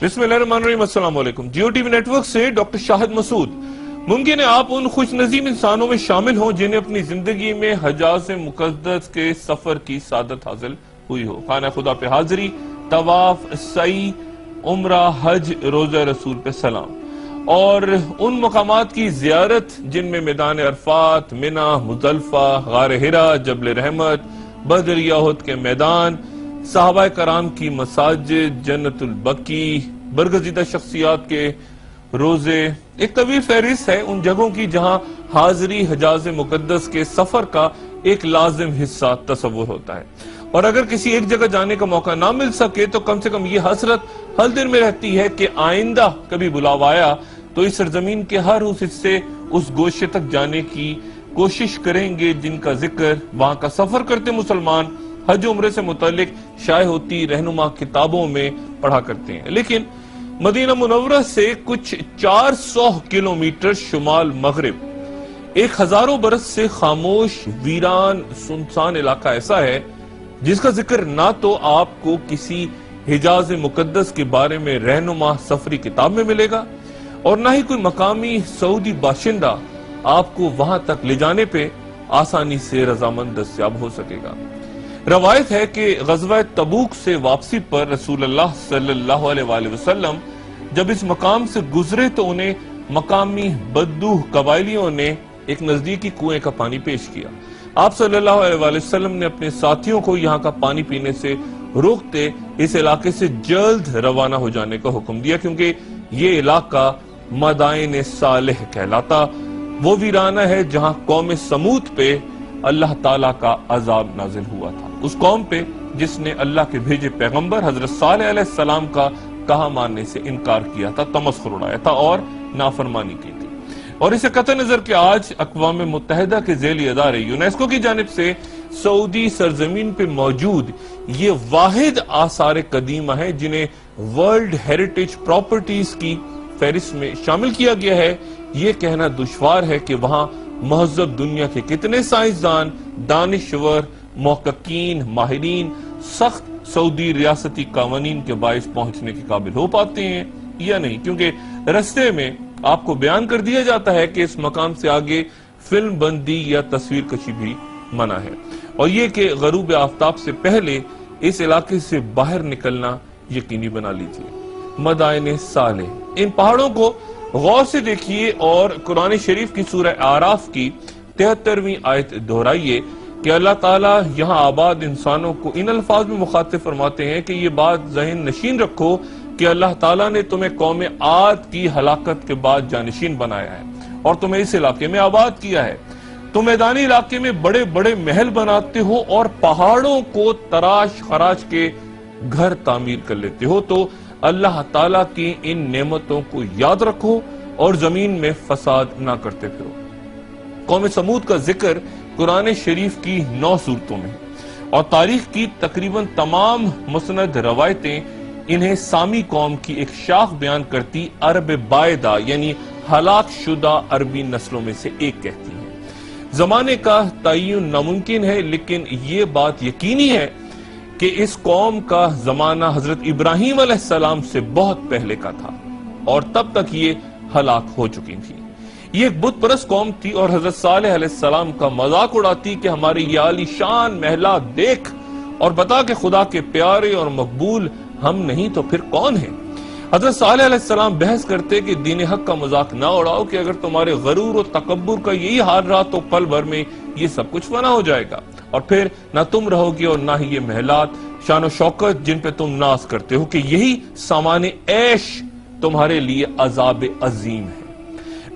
بسم اللہ الرحمن الرحیم، السلام علیکم۔ Geo TV network سے ڈاکٹر شاہد مسعود۔ ممکن ہے آپ ان خوش نصیب انسانوں میں شامل ہوں جنہیں اپنی زندگی میں حجاز مقدس کے سفر کی سعادت حاصل ہوئی ہو۔ خانہ خدا پہ حاضری، طواف، سعی، عمرہ، حج، روزہ رسول پہ سلام، اور ان مقامات کی زیارت جن میں میدان عرفات، منی، مزدلفہ، غار حرا، جبل رحمت، بدر احد کے میدان، صحابہ کرام کی مساجد، جنت البقیع، برگزیدہ شخصیات کے روزے، ایک طویل فہرست ہے ان جگہوں کی جہاں حاضری حجاز مقدس کے سفر کا ایک لازم حصہ تصور ہوتا ہے، اور اگر کسی ایک جگہ جانے کا موقع نہ مل سکے تو کم سے کم یہ حسرت ہر دل میں رہتی ہے کہ آئندہ کبھی بلاوا آیا تو اس سرزمین کے ہر اس حصے، اس گوشے تک جانے کی کوشش کریں گے جن کا ذکر وہاں کا سفر کرتے مسلمان حج و عمرے سے متعلق شائع ہوتی رہنما کتابوں میں پڑھا کرتے ہیں۔ لیکن مدینہ منورہ سے کچھ 400 کلومیٹر شمال مغرب ایک ہزاروں برس سے خاموش، ویران، سنسان علاقہ ایسا ہے جس کا ذکر نہ تو آپ کو کسی حجاز مقدس کے بارے میں رہنما سفری کتاب میں ملے گا، اور نہ ہی کوئی مقامی سعودی باشندہ آپ کو وہاں تک لے جانے پہ آسانی سے رضامند دستیاب ہو سکے گا۔ روایت ہے کہ غزوہ تبوک سے واپسی پر رسول اللہ صلی اللہ علیہ وآلہ وسلم جب اس مقام سے گزرے تو انہیں مقامی بدو قبائلیوں نے ایک نزدیکی کنویں کا پانی پیش کیا۔ آپ صلی اللہ علیہ وآلہ وسلم نے اپنے ساتھیوں کو یہاں کا پانی پینے سے روکتے اس علاقے سے جلد روانہ ہو جانے کا حکم دیا، کیونکہ یہ علاقہ مدائن صالح کہلاتا، وہ ویرانہ ہے جہاں قوم سمود پہ اللہ تعالیٰ کا عذاب نازل ہوا تھا، اس قوم پہ جس نے اللہ کے بھیجے پیغمبر حضرت صالح علیہ السلام کا کہا ماننے سے انکار کیا تھا، تمسخر اڑایا تھا اور نافرمانی کی تھی۔ اور اسے قطع نظر کہ آج اقوام متحدہ کے ذیلی ادارے یونیسکو کی جانب سے سعودی سرزمین پہ موجود یہ واحد آثار قدیمہ ہیں جنہیں ورلڈ ہیریٹیج پراپرٹیز کی فہرست میں شامل کیا گیا ہے، یہ کہنا دشوار ہے کہ وہاں مہذب دنیا کے کتنے سائنسدان، دانشور، محققین، ماہرین سخت سعودی ریاستی قوانین کے باعث پہنچنے کے قابل ہو پاتے ہیں یا نہیں، کیونکہ رستے میں آپ کو بیان کر دیا جاتا ہے کہ اس مقام سے آگے فلم بندی یا تصویر کشی بھی منع ہے، اور یہ کہ غروب آفتاب سے پہلے اس علاقے سے باہر نکلنا یقینی بنا لیجیے۔ مدائن صالح، ان پہاڑوں کو غور سے دیکھیے اور قرآن شریف کی سورہ اعراف کی 73ویں آیت دہرائیے کہ اللہ تعالیٰ یہاں آباد انسانوں کو ان الفاظ میں مخاطب فرماتے ہیں کہ یہ بات ذہن نشین رکھو کہ اللہ تعالیٰ نے تمہیں قوم عاد کی ہلاکت کے بعد جانشین بنایا ہے اور تمہیں اس علاقے میں آباد کیا ہے۔ تم میدانی علاقے میں بڑے بڑے محل بناتے ہو اور پہاڑوں کو تراش خراش کے گھر تعمیر کر لیتے ہو، تو اللہ تعالیٰ کی ان نعمتوں کو یاد رکھو اور زمین میں فساد نہ کرتے پھرو۔ قوم سمود کا ذکر قرآن شریف کی 9 سورتوں میں، اور تاریخ کی تقریباً تمام مسند روایتیں انہیں سامی قوم کی ایک شاخ بیان کرتی عرب بائدہ یعنی ہلاک شدہ عربی نسلوں میں سے ایک کہتی ہیں۔ زمانے کا تعین ناممکن ہے، لیکن یہ بات یقینی ہے کہ اس قوم کا زمانہ حضرت ابراہیم علیہ السلام سے بہت پہلے کا تھا، اور تب تک یہ ہلاک ہو چکی تھی۔ یہ ایک بت پرست قوم تھی اور حضرت صالح علیہ السلام کا مذاق اڑاتی کہ ہماری یہ عالی شان محلات دیکھ اور بتا کہ خدا کے پیارے اور مقبول ہم نہیں تو پھر کون ہیں۔ حضرت صالح علیہ السلام بحث کرتے کہ دین حق کا مذاق نہ اڑاؤ کہ اگر تمہارے غرور و تکبر کا یہی حال رہا تو پل بھر میں یہ سب کچھ فنا ہو جائے گا، اور پھر نہ تم رہو گے اور نہ ہی یہ محلات شان و شوکت جن پہ تم ناز کرتے ہو، کہ یہی سامان عیش تمہارے لیے عذاب عظیم ہے۔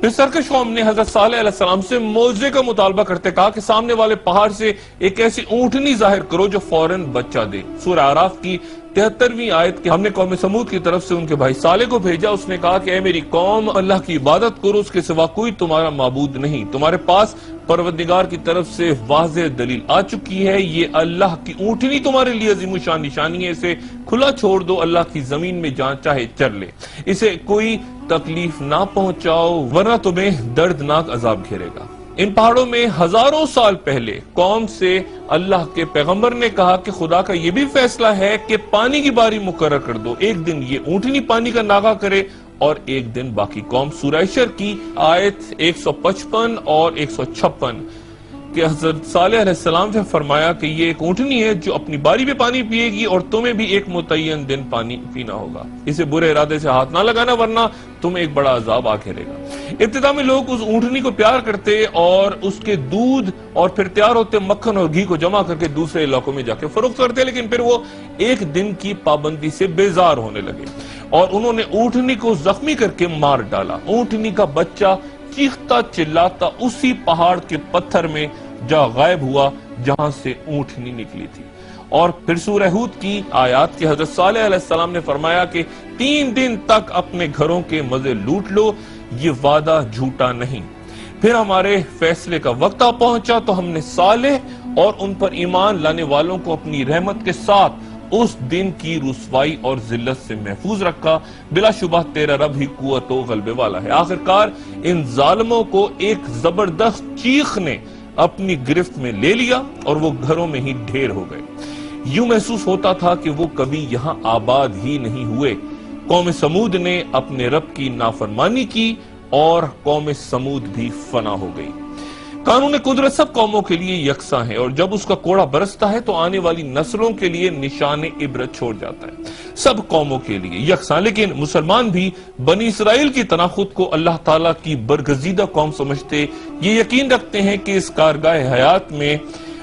پھر سرکش قوم نے حضرت صالح علیہ السلام سے معجزے کا مطالبہ کرتے کہا کہ سامنے والے پہاڑ سے ایک ایسی اونٹنی ظاہر کرو جو فوراً بچہ دے۔ سورہ اعراف کی 73ویں آیت کہ ہم نے قوم سمود کی طرف سے ان کے بھائی صالح کو بھیجا، اس نے کہا کہ اے میری قوم، اللہ کی عبادت کرو، اس کے سوا کوئی تمہارا معبود نہیں، تمہارے پاس پروردگار کی طرف سے واضح دلیل آ چکی ہے، یہ اللہ کی اونٹنی تمہارے لیے عظیم الشان نشانی ہے، اسے کھلا چھوڑ دو، اللہ کی زمین میں جہاں چاہے چر لے، اسے کوئی تکلیف نہ پہنچاؤ ورنہ تمہیں دردناک عذاب گھیرے گا۔ ان پہاڑوں میں ہزاروں سال پہلے قوم سے اللہ کے پیغمبر نے کہا کہ خدا کا یہ بھی فیصلہ ہے کہ پانی کی باری مقرر کر دو، ایک دن یہ اونٹنی پانی کا ناغہ کرے اور ایک دن باقی قوم۔ سورہ حشر کی آیت 155 اور 156 کہ حضرت صالح علیہ السلام سے فرمایا کہ یہ ایک اونٹنی ہے جو اپنی باری پہ پانی پیے گی اور تمہیں بھی ایک متعین دن پانی پینا ہوگا، اسے برے ارادے سے ہاتھ نہ لگانا ورنہ تمہیں ایک بڑا عذاب آ گھیرے گا۔ ابتدا میں لوگ اس اونٹنی کو پیار کرتے اور اس کے دودھ اور پھر تیار ہوتے مکھن اور گھی کو جمع کر کے دوسرے علاقوں میں جا کے فروخت کرتے، لیکن پھر وہ ایک دن کی پابندی سے بیزار ہونے لگے اور انہوں نے اونٹنی کو زخمی کر کے مار ڈالا۔ اونٹنی کا بچہ چیختا چلاتا اسی پہاڑ کے پتھر میں جا غائب ہوا جہاں سے اونٹنی نکلی تھی۔ اور پھر سورہ ہود کی آیات کی حضرت صالح علیہ السلام نے فرمایا کہ 3 دن تک اپنے گھروں کے مزے لوٹ لو، یہ وعدہ جھوٹا نہیں۔ پھر ہمارے فیصلے کا وقت آ پہنچا تو ہم نے صالح اور ان پر ایمان لانے والوں کو اپنی رحمت کے ساتھ اس دن کی رسوائی اور ذلت سے محفوظ رکھا۔ بلا شبہ تیرا رب ہی قوت و غلبے والا ہے۔ آخرکار ان ظالموں کو ایک زبردست چیخ نے اپنی گرفت میں لے لیا اور وہ گھروں میں ہی ڈھیر ہو گئے۔ یوں محسوس ہوتا تھا کہ وہ کبھی یہاں آباد ہی نہیں ہوئے۔ قوم سمود نے اپنے رب کی نافرمانی کی اور قوم سمود بھی فنا ہو گئی۔ قانون قدرت سب قوموں کے لیے یکساں ہے اور جب اس کا کوڑا برستا ہے تو آنے والی نسلوں کے لیے نشان عبرت چھوڑ جاتا ہے۔ سب قوموں کے لیے یکساں، لیکن مسلمان بھی بنی اسرائیل کی طرح خود کو اللہ تعالیٰ کی برگزیدہ قوم سمجھتے، یہ یقین رکھتے ہیں کہ اس کارگاہ حیات میں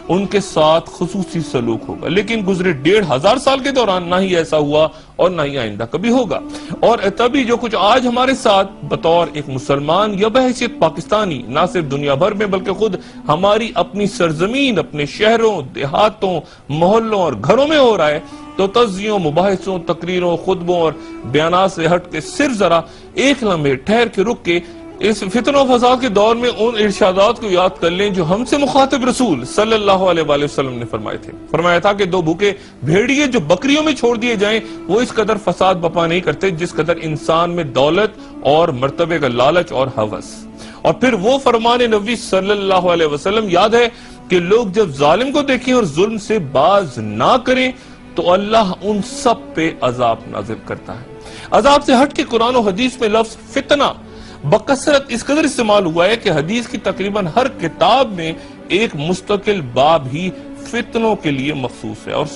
ان کے ساتھ خصوصی سلوک ہوگا، لیکن گزرے 1500 سال کے دوران نہ ہی ایسا ہوا اور نہ ہی آئندہ کبھی ہوگا۔ اور تبھی جو کچھ آج ہمارے ساتھ بطور ایک مسلمان یا بحیثیت پاکستانی نہ صرف دنیا بھر میں بلکہ خود ہماری اپنی سرزمین، اپنے شہروں، دیہاتوں، محلوں اور گھروں میں ہو رہا ہے، تو تجزیوں، مباحثوں، تقریروں، خطبوں اور بیانات سے ہٹ کے صرف ذرا ایک لمحے ٹھہر کے رک کے اس فتن و فساد کے دور میں ان ارشادات کو یاد کر لیں جو ہم سے مخاطب رسول صلی اللہ علیہ وآلہ وسلم نے فرمائے تھے۔ فرمایا تھا کہ 2 بھوکے بھیڑیے جو بکریوں میں چھوڑ دیے جائیں وہ اس قدر فساد بپا نہیں کرتے جس قدر انسان میں دولت اور مرتبے کا لالچ اور ہوس۔ اور پھر وہ فرمان نبی صلی اللہ علیہ وسلم یاد ہے کہ لوگ جب ظالم کو دیکھیں اور ظلم سے باز نہ کریں تو اللہ ان سب پہ عذاب نازل کرتا ہے۔ عذاب سے ہٹ کے قرآن و حدیث میں لفظ فتنہ بکثرت اس قدر استعمال ہوا ہے کہ حدیث کی تقریباً ہر کتاب میں ایک مستقل باب ہی فتنوں کے لیے مخصوص ہے۔ اور